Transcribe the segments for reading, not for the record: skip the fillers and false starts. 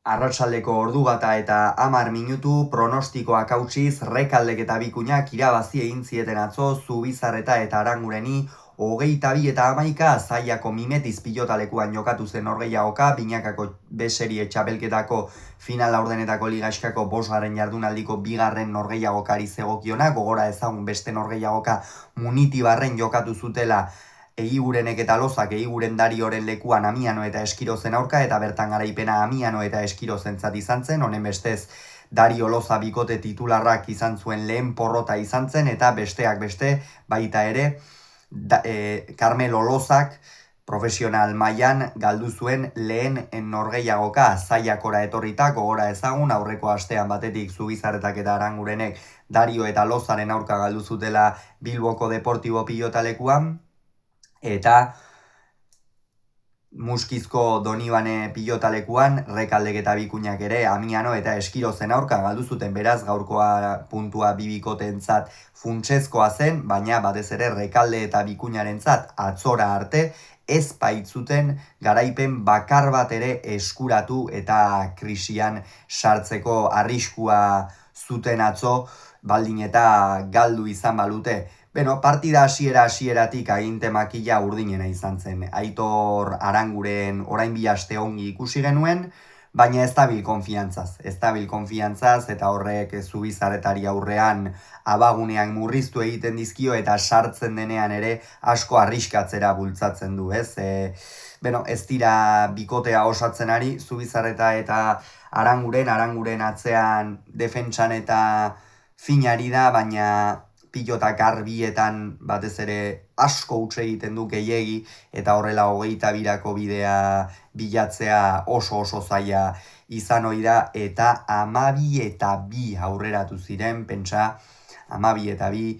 Arratsaldeko ordu bata eta 10 minutu pronostikoak hautsiz Rekaldek eta Bikuñak irabazi egin zieten atzo Zubizarreta eta Arangureni 22-11 Zaiako Mimetiz pilotalekuan jokatu zen norgehiagoka, Binakako B-serie txapelketako final laurdenetako ligaskako 5. jardunaldiko 2. norgehiagokari zegokiona, gogora ezagun beste norgehiagoka Munitibarren jokatu zutela Egigurenek eta Lozak Egiguren Darioren lekuan Amiano eta Eskirozen aurka, eta bertan garaipena Amiano eta Eskirozentzat izan zen, honen bestez Dario Loza bikote titularrak izan zuen lehen porrota izan zen, eta besteak beste baita ere Carmelo Lozak profesional mailan galdu zuen lehen norgehiagoka Zaiakora etorrita, gogora ezagun aurreko astean batetik Zubizarretak eta Arangurenek Dario eta Lozaren aurka galdu zutela Bilboko Deportibo pilotalekuan, eta Muskizko Donibane pilotalekuan Rekaldek eta Bikuñak ere Amiano eta Eskirozen aurka galdu zuten, beraz gaurkoa puntua bibikotentzat funtsezkoa zen, baina batez ere Rekalde eta Bikuñarentzat atzora arte ez baitzuten garaipen bakar bat ere eskuratu eta krisian sartzeko arriskua zuten atzo, baldin eta galdu izan balute. Partida hasieratik aginte makila urdinena izan zen. Aitor Aranguren orain bi aste ongi ikusi genuen, baina ez dabil konfiantzaz, eta horrek Zubizarretari aurrean abagunean murriztu egiten dizkio eta sartzen denean ere asko arriskatzera bultzatzen du, ez? Ez dira bikotea osatzen ari, Zubizarreta eta Aranguren atzean defentsan eta finari da, baina pilota garbietan batez ere asko utxe egiten du gehiegi, eta horrela 22ko bidea bilatzea oso zaila izan ohi da, eta 12-2 aurreratu ziren, pentsa 12-2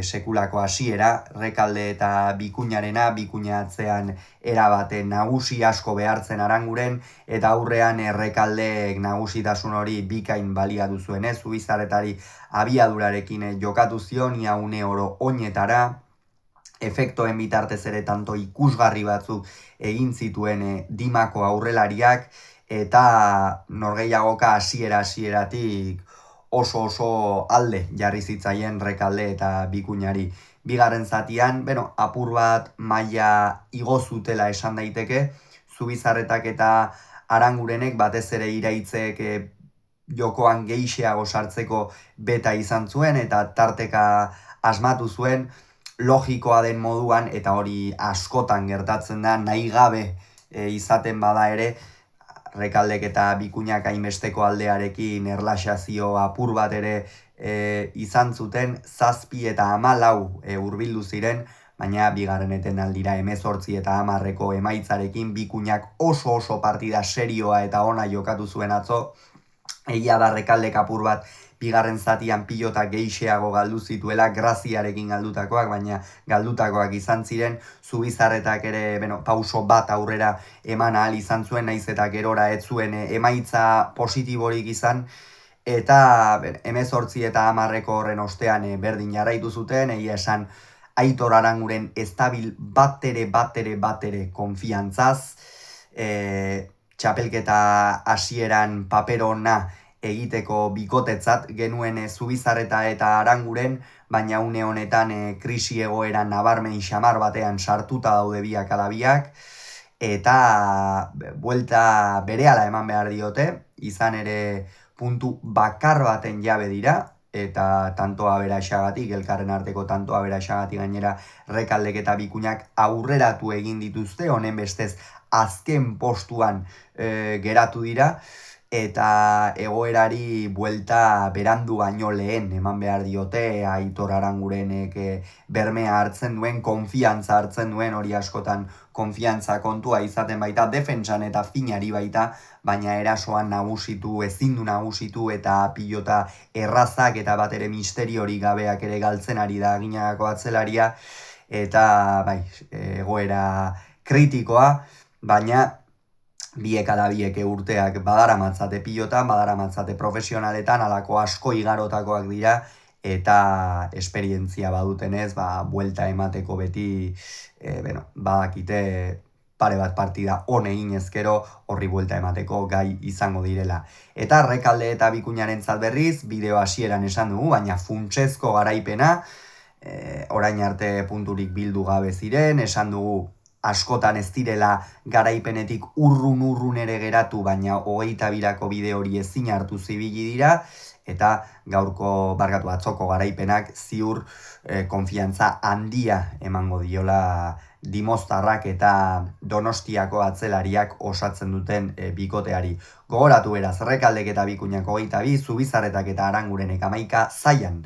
sekulako hasiera, Rekalde eta Bikuñarena, Bikuña atzean erabate nagusi asko behartzen Aranguren, eta aurrean Rekaldek nagusitasun hori bikain baliatu zuen, Zubizarretari abiadurarekin jokatu zion, ia une oro oinetara, efektoen bitartez ere tanto ikusgarri batzuk egin zituen Dimako aurrelariak, eta norgehiagoka hasieratik oso alde jarri zitzaien Rekalde eta Bikuñari. Bigarren zatian, apur bat maila igo zutela esan daiteke, Zubizarretak eta Arangurenek batez ere iraitzek jokoan gehixeago sartzeko beta izan zuen, eta tarteka asmatu zuen, logikoa den moduan, eta hori askotan gertatzen da, nahi gabe izaten bada ere, Rekaldek eta Bikuñak hainbesteko aldearekin erlaxazio apur bat ere izan zuten, 7 eta 14 hurbildu ziren, baina bigarren etenaldira 18 eta 10ko emaitzarekin Bikuñak oso partida serioa eta ona jokatu zuen atzo. Egia da Rekaldek apur bat bigarren zatian pilota gehixeago galdu zituela, graziarekin galdutakoak, baina galdutakoak izan ziren. Zubizarretak ere pauso bat aurrera eman ahal izan zuen, naiz eta gerora ez zuen emaitza positiborik izan, eta 18 eta 10ko horren ostean berdin jarraitu zuten. Egia esan Aitor Aranguren ez dabil batere konfiantzaz, txapelketa hasieran paperona egiteko bikotetzat genuen Zubizarreta eta Aranguren, baina une honetan krisi egoera nabarmen xamar batean sartuta daude biak ala biak, eta buelta berehala eman behar diote, izan ere puntu bakar baten jabe dira, eta tanto aberaxagatik, elkarren arteko tanto aberaxagatik gainera Rekaldek eta Bikuñak aurreratu egin dituzte, honen bestez azken postuan geratu dira, eta egoerari buelta berandu baino lehen eman behar diote. Aitor Arangurenek bermea hartzen duen, konfiantza hartzen duen, hori askotan konfiantza kontua izaten baita, defentsan eta finari baita, baina erasoan ezin du nagusitu, eta pilota errazak eta bat ere misteriori gabeak ere galtzen ari da Ginagako atzelaria, eta egoera kritikoa, baina biek ala biek urteak badaramatzate pilotan, badaramatzate profesionaletan, alako asko igarotakoak dira, eta esperientzia badutenez, buelta emateko beti, badakite pare bat partida egin ezkero horri buelta emateko gai izango direla. Eta Rekalde eta Bikuñaren berriz, bideo hasieran esan dugu, baina funtsezko garaipena, orain arte punturik bildu gabe ziren, esan dugu askotan ez direla garaipenetik urrun ere geratu, baina 22ko bide hori ezin hartu zibili dira, eta atzoko garaipenak ziur konfiantza handia emango diola Dimoztarrak eta Donostiako atzelariak osatzen duten bikoteari. Gogoratu beraz, Rekaldek eta Bikuñak 22, Zubizarretak eta Arangurenek 11, Zaian